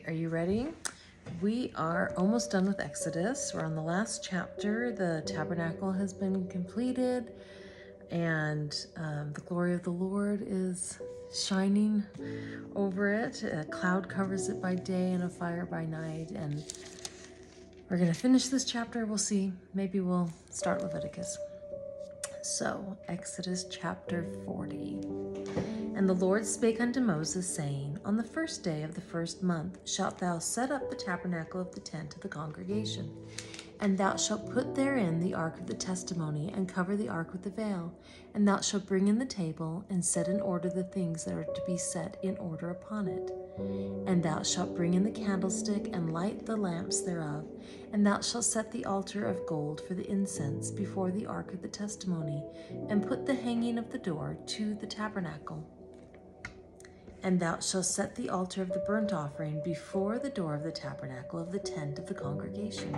Are you ready? We are almost done with Exodus. We're on the last chapter. The tabernacle has been completed, and the glory of the Lord is shining over it. A cloud covers it by day and a fire by night. And we're going to finish this chapter. We'll see. Maybe we'll start Leviticus. So, Exodus chapter 40. And the Lord spake unto Moses, saying, On the first day of the first month shalt thou set up the tabernacle of the tent of the congregation. And thou shalt put therein the ark of the testimony, and cover the ark with the veil. And thou shalt bring in the table, and set in order the things that are to be set in order upon it. And thou shalt bring in the candlestick, and light the lamps thereof. And thou shalt set the altar of gold for the incense before the ark of the testimony, and put the hanging of the door to the tabernacle. And thou shalt set the altar of the burnt offering before the door of the tabernacle of the tent of the congregation.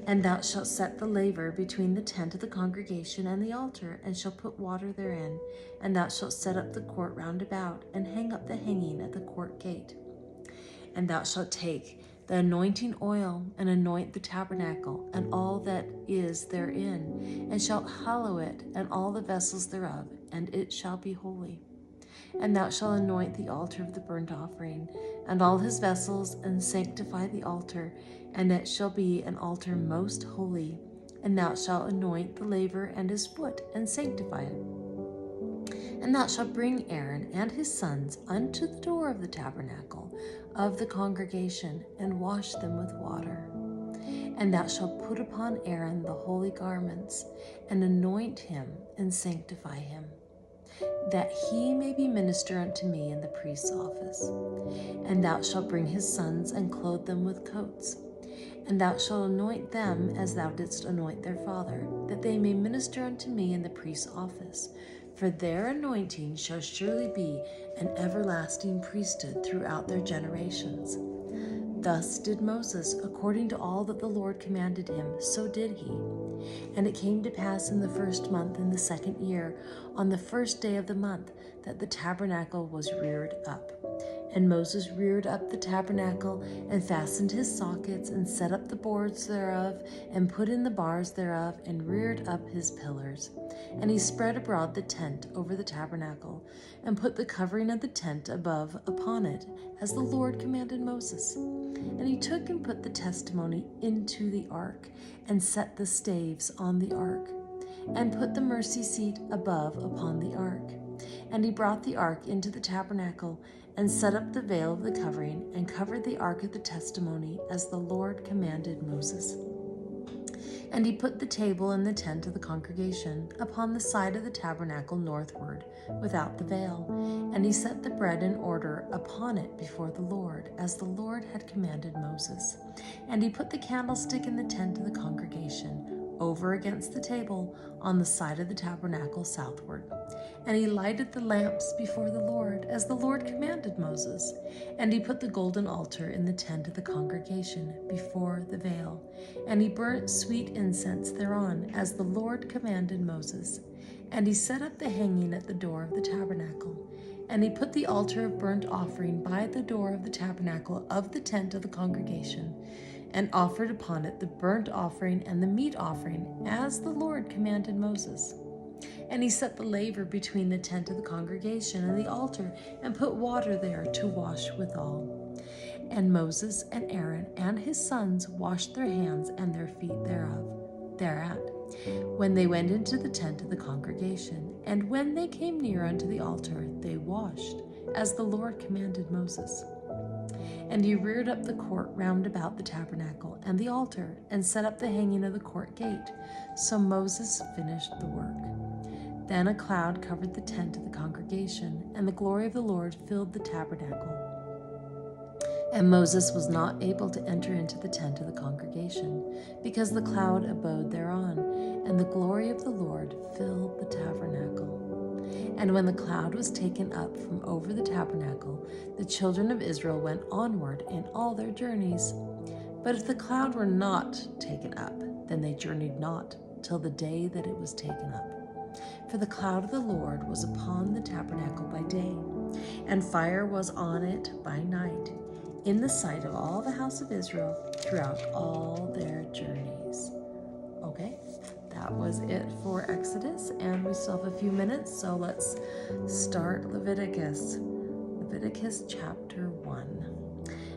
And thou shalt set the laver between the tent of the congregation and the altar, and shalt put water therein. And thou shalt set up the court round about, and hang up the hanging at the court gate. And thou shalt take the anointing oil, and anoint the tabernacle, and all that is therein, and shalt hallow it, and all the vessels thereof, and it shall be holy. And thou shalt anoint the altar of the burnt offering, and all his vessels, and sanctify the altar, and it shall be an altar most holy. And thou shalt anoint the laver and his foot, and sanctify it. And thou shalt bring Aaron and his sons unto the door of the tabernacle of the congregation, and wash them with water. And thou shalt put upon Aaron the holy garments, and anoint him, and sanctify him, that he may be minister unto me in the priest's office. And thou shalt bring his sons, and clothe them with coats. And thou shalt anoint them as thou didst anoint their father, that they may minister unto me in the priest's office. For their anointing shall surely be an everlasting priesthood throughout their generations. Thus did Moses, according to all that the Lord commanded him, so did he. And it came to pass in the first month, in the second year, on the first day of the month, that the tabernacle was reared up. And Moses reared up the tabernacle, and fastened his sockets, and set up the boards thereof, and put in the bars thereof, and reared up his pillars. And he spread abroad the tent over the tabernacle, and put the covering of the tent above upon it, as the Lord commanded Moses. And he took and put the testimony into the ark, and set the staves on the ark, and put the mercy seat above upon the ark. And he brought the ark into the tabernacle, and set up the veil of the covering, and covered the ark of the testimony, as the Lord commanded Moses. And he put the table in the tent of the congregation, upon the side of the tabernacle northward, without the veil. And he set the bread in order upon it before the Lord, as the Lord had commanded Moses. And he put the candlestick in the tent of the congregation, over against the table, on the side of the tabernacle southward. And he lighted the lamps before the Lord, as the Lord commanded Moses. And he put the golden altar in the tent of the congregation, before the veil. And he burnt sweet incense thereon, as the Lord commanded Moses. And he set up the hanging at the door of the tabernacle. And he put the altar of burnt offering by the door of the tabernacle of the tent of the congregation, and offered upon it the burnt offering and the meat offering, as the Lord commanded Moses. And he set the laver between the tent of the congregation and the altar, and put water there to wash withal. And Moses and Aaron and his sons washed their hands and their feet thereat, when they went into the tent of the congregation. And when they came near unto the altar, they washed, as the Lord commanded Moses. And he reared up the court round about the tabernacle and the altar, and set up the hanging of the court gate. So Moses finished the work. Then a cloud covered the tent of the congregation, and the glory of the Lord filled the tabernacle. And Moses was not able to enter into the tent of the congregation, because the cloud abode thereon, and the glory of the Lord filled the tabernacle. And when the cloud was taken up from over the tabernacle, the children of Israel went onward in all their journeys. But if the cloud were not taken up, then they journeyed not till the day that it was taken up. For the cloud of the Lord was upon the tabernacle by day, and fire was on it by night, in the sight of all the house of Israel throughout all their journeys. Okay, that was it for Exodus, and we still have a few minutes, so let's start Leviticus. Leviticus chapter 1.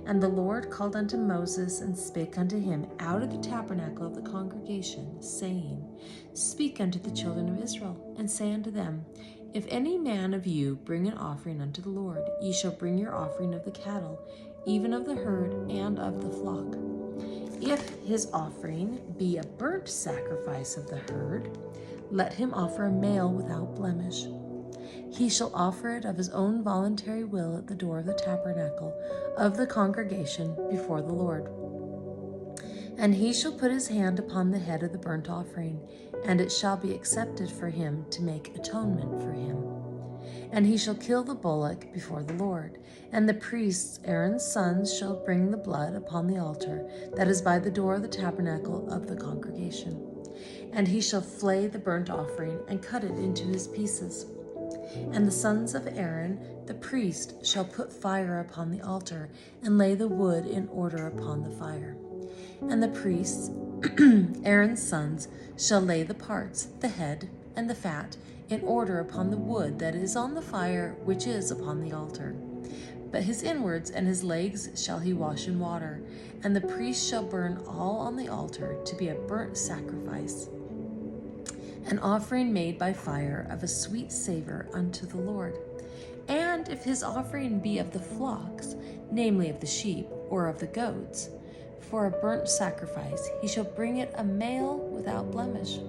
And the Lord called unto Moses and spake unto him out of the tabernacle of the congregation, saying, Speak unto the children of Israel, and say unto them, If any man of you bring an offering unto the Lord, ye shall bring your offering of the cattle, even of the herd and of the flock. If his offering be a burnt sacrifice of the herd, let him offer a male without blemish. He shall offer it of his own voluntary will at the door of the tabernacle of the congregation before the Lord. And he shall put his hand upon the head of the burnt offering, and it shall be accepted for him to make atonement for him. And he shall kill the bullock before the Lord, and the priests, Aaron's sons, shall bring the blood upon the altar that is by the door of the tabernacle of the congregation. And he shall flay the burnt offering and cut it into his pieces. And the sons of Aaron, the priest, shall put fire upon the altar and lay the wood in order upon the fire. And the priests, Aaron's sons, shall lay the parts, the head, and the fat, in order upon the wood that is on the fire which is upon the altar. But his inwards and his legs shall he wash in water, and the priest shall burn all on the altar to be a burnt sacrifice, an offering made by fire of a sweet savor unto the Lord. And if his offering be of the flocks, namely of the sheep or of the goats, for a burnt sacrifice, he shall bring it a male without blemish.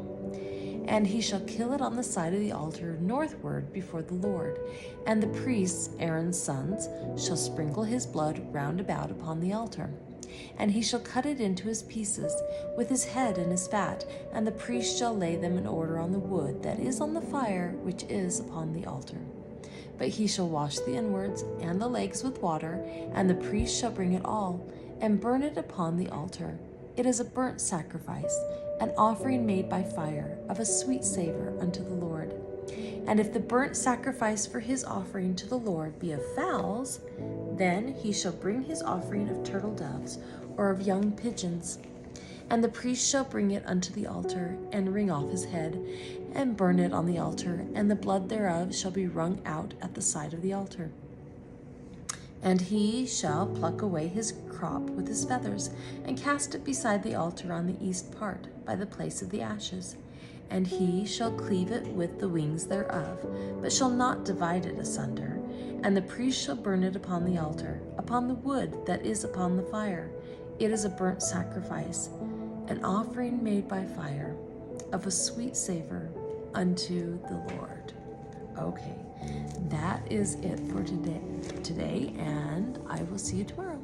And he shall kill it on the side of the altar northward before the Lord. And the priests, Aaron's sons, shall sprinkle his blood round about upon the altar. And he shall cut it into his pieces, with his head and his fat, and the priest shall lay them in order on the wood that is on the fire which is upon the altar. But he shall wash the inwards and the legs with water, and the priest shall bring it all, and burn it upon the altar. It is a burnt sacrifice, an offering made by fire, of a sweet savor unto the Lord. And if the burnt sacrifice for his offering to the Lord be of fowls, then he shall bring his offering of turtle doves or of young pigeons. And the priest shall bring it unto the altar, and wring off his head, and burn it on the altar, and the blood thereof shall be wrung out at the side of the altar. And he shall pluck away his crop with his feathers, and cast it beside the altar on the east part, by the place of the ashes. And he shall cleave it with the wings thereof, but shall not divide it asunder. And the priest shall burn it upon the altar, upon the wood that is upon the fire. It is a burnt sacrifice, an offering made by fire, of a sweet savor unto the Lord. Okay, that is it for today, and I will see you tomorrow.